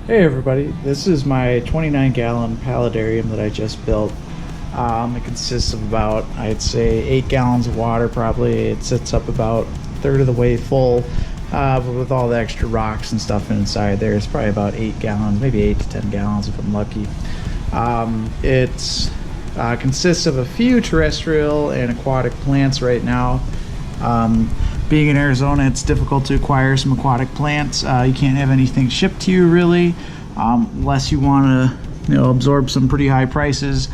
Hey everybody, this is my 29-gallon paludarium that I just built. It consists of about, I'd say, 8 gallons of water probably. It sits up about a third of the way full, but with all the extra rocks and stuff inside there, it's probably about 8 gallons, maybe 8 to 10 gallons if I'm lucky. It consists of a few terrestrial and aquatic plants right now. Being in Arizona, it's difficult to acquire some aquatic plants. You can't have anything shipped to you really, unless you want to, absorb some pretty high prices,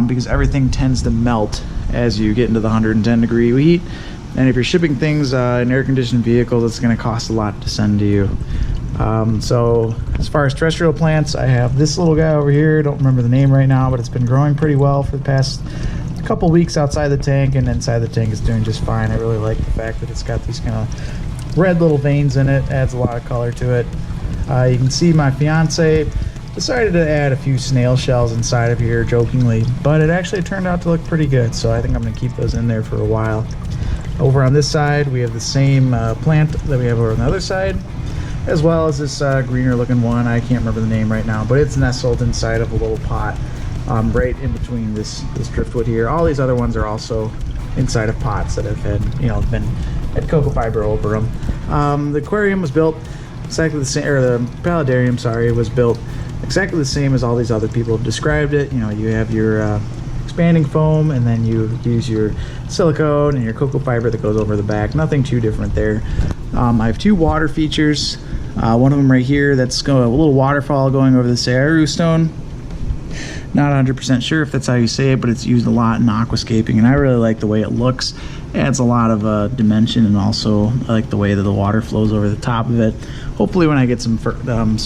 because everything tends to melt as you get into the 110-degree heat. And if you're shipping things in an air-conditioned vehicle, it's going to cost a lot to send to you. So as far as terrestrial plants, I have this little guy over here. Don't remember the name right now, but it's been growing pretty well for the past couple weeks outside the tank, and inside the tank is doing just fine. I really like the fact that it's got these kind of red little veins in it. Adds a lot of color to it. You can see my fiance decided to add a few snail shells inside of here jokingly, but it actually turned out to look pretty good, so I think I'm going to keep those in there for a while. Over on this side we have the same plant that we have over on the other side, as well as this greener looking one. I can't remember the name right now, but it's nestled inside of a little pot right in between this driftwood here. All these other ones are also inside of pots that have had cocoa fiber over them. The aquarium was built exactly the same, or the paludarium, sorry, was built exactly the same as all these other people have described it. You have your expanding foam, and then you use your silicone and your cocoa fiber that goes over the back. Nothing too different there. I have two water features. One of them right here, that's a little waterfall going over the Sayaru stone. Not 100% sure if that's how you say it, but it's used a lot in aquascaping, and I really like the way it looks. It adds a lot of dimension, and also I like the way that the water flows over the top of it. Hopefully when I get some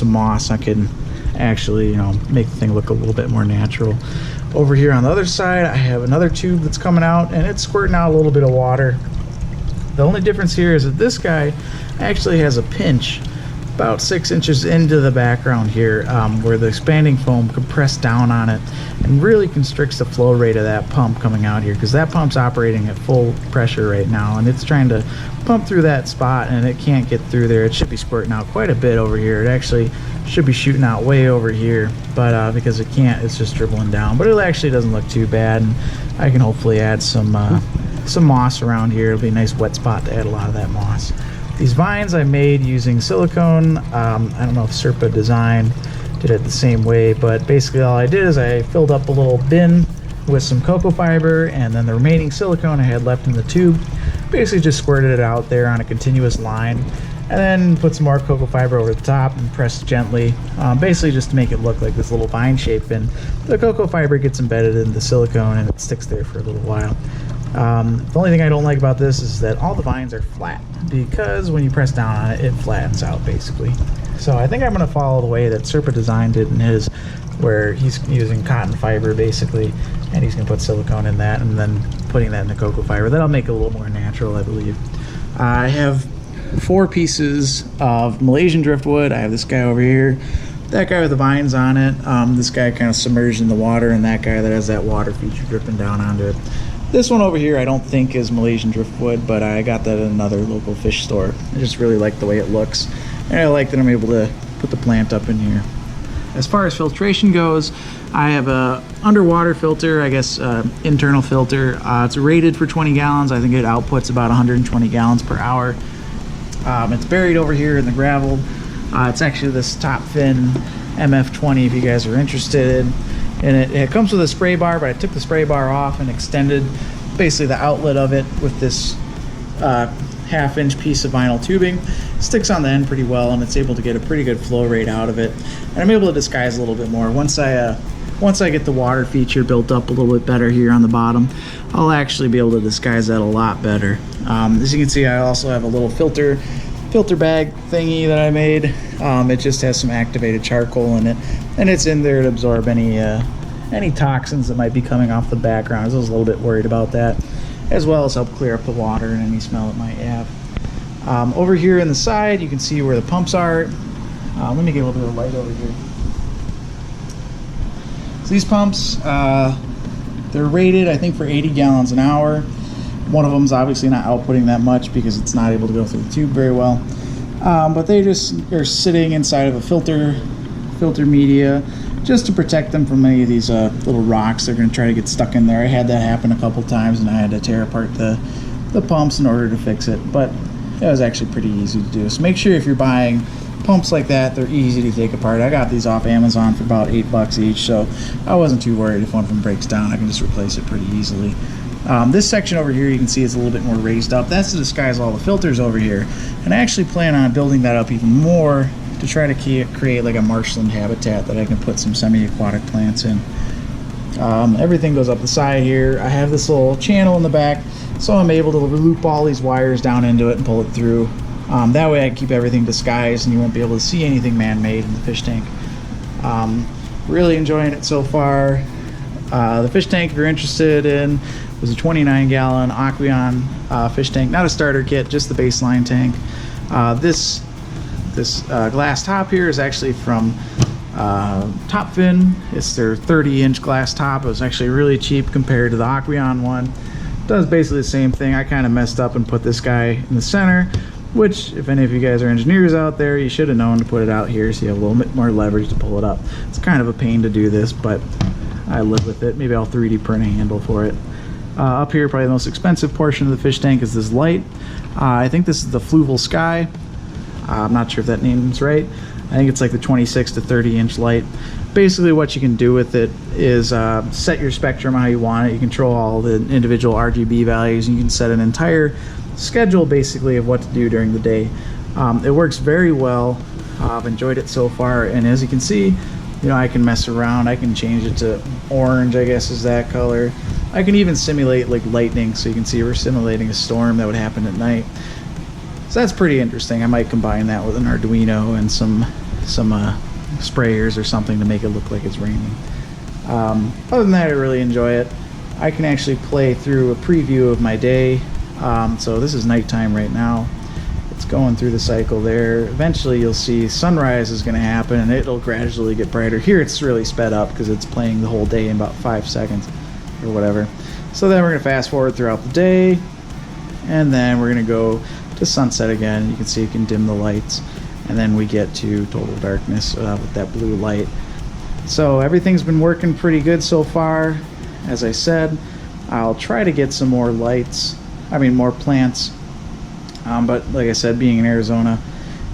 moss, I can actually make the thing look a little bit more natural. Over here on the other side, I have another tube that's coming out, and it's squirting out a little bit of water. The only difference here is that this guy actually has a pinch about 6 inches into the background here, where the expanding foam can press down on it and really constricts the flow rate of that pump coming out here, because that pump's operating at full pressure right now, and it's trying to pump through that spot, and it can't get through there. It should be squirting out quite a bit over here. It actually should be shooting out way over here, but because it can't, it's just dribbling down. But it actually doesn't look too bad, and I can hopefully add some moss around here. It'll be a nice wet spot to add a lot of that moss. These vines I made using silicone. I don't know if Serpa Design did it the same way, but basically all I did is I filled up a little bin with some cocoa fiber, and then the remaining silicone I had left in the tube, basically just squirted it out there on a continuous line, and then put some more cocoa fiber over the top and pressed gently, basically just to make it look like this little vine shape. And the cocoa fiber gets embedded in the silicone, and it sticks there for a little while. The only thing I don't like about this is that all the vines are flat, because when you press down on it, it flattens out basically. So I think I'm going to follow the way that Serpa Design did in his, where he's using cotton fiber basically, and he's going to put silicone in that and then putting that in the cocoa fiber. That'll make it a little more natural, I believe. I have 4 pieces of Malaysian driftwood. I have this guy over here, that guy with the vines on it, this guy kind of submerged in the water, and that guy that has that water feature dripping down onto it. This one over here I don't think is Malaysian driftwood, but I got that at another local fish store. I just really like the way it looks, and I like that I'm able to put the plant up in here. As far as filtration goes, I have a underwater filter, I guess internal filter. It's rated for 20 gallons. I think it outputs about 120 gallons per hour. It's buried over here in the gravel. It's actually this top fin MF20 if you guys are interested. And it comes with a spray bar, but I took the spray bar off and extended basically the outlet of it with this half-inch piece of vinyl tubing. It sticks on the end pretty well, and it's able to get a pretty good flow rate out of it. And I'm able to disguise a little bit more. Once I get the water feature built up a little bit better here on the bottom, I'll actually be able to disguise that a lot better. As you can see, I also have a little filter bag thingy that I made. It just has some activated charcoal in it, and it's in there to absorb any toxins that might be coming off the background. I was a little bit worried about that, as well as help clear up the water and any smell it might have. Over here in the side, you can see where the pumps are. Let me get a little bit of light over here. So these pumps, they're rated, I think, for 80 gallons an hour. One of them is obviously not outputting that much because it's not able to go through the tube very well. But they just are sitting inside of a filter filter media just to protect them from any of these little rocks they're going to try to get stuck in there. I had that happen a couple times and I had to tear apart the pumps in order to fix it, but it was actually pretty easy to do. So make sure if you're buying pumps like that, they're easy to take apart. I got these off Amazon for about $8 each, so I wasn't too worried if one of them breaks down. I can just replace it pretty easily. This section over here, you can see it's a little bit more raised up. That's to disguise all the filters over here, and I actually plan on building that up even more to try to create like a marshland habitat that I can put some semi-aquatic plants in. Everything goes up the side here. I have this little channel in the back, so I'm able to loop all these wires down into it and pull it through. That way I can keep everything disguised and you won't be able to see anything man-made in the fish tank. Really enjoying it so far. The fish tank, if you're interested in, was a 29-gallon Aqueon fish tank, not a starter kit, just the baseline tank. This glass top here is actually from Top Fin. It's their 30-inch glass top. It was actually really cheap compared to the Aqueon one. It does basically the same thing. I kind of messed up and put this guy in the center, which, if any of you guys are engineers out there, you should have known to put it out here so you have a little bit more leverage to pull it up. It's kind of a pain to do this, but I live with it. Maybe I'll 3D print a handle for it. Up here, probably the most expensive portion of the fish tank is this light. I think this is the Fluval Sky. I'm not sure if that name's right. I think it's like the 26 to 30-inch light. Basically what you can do with it is set your spectrum how you want it. You control all the individual RGB values, and you can set an entire schedule basically of what to do during the day. It works very well. I've enjoyed it so far, and as you can see, you know, I can mess around. I can change it to orange, I guess is that color. I can even simulate like lightning, so you can see we're simulating a storm that would happen at night. So that's pretty interesting. I might combine that with an Arduino and some sprayers or something to make it look like it's raining. Other than that, I really enjoy it. I can actually play through a preview of my day. So this is nighttime right now. It's going through the cycle there. Eventually you'll see sunrise is going to happen and it'll gradually get brighter. Here it's really sped up because it's playing the whole day in about 5 seconds or whatever. So then we're going to fast forward throughout the day, and then we're going to go to sunset again. You can see you can dim the lights, and then we get to total darkness with that blue light. So everything's been working pretty good so far. As I said, I'll try to get some more more plants, but like I said, being in Arizona,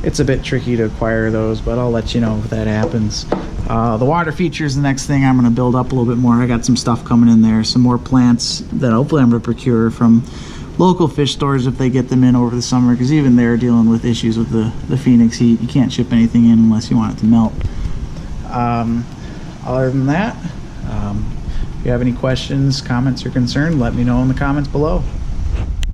it's a bit tricky to acquire those, but I'll let you know if that happens. The water feature is the next thing I'm going to build up a little bit more. I got some stuff coming in there, some more plants that hopefully I'm going to procure from local fish stores if they get them in over the summer, because even they're dealing with issues with the Phoenix heat. You can't ship anything in unless you want it to melt. Other than that, if you have any questions, comments, or concern, let me know in the comments below.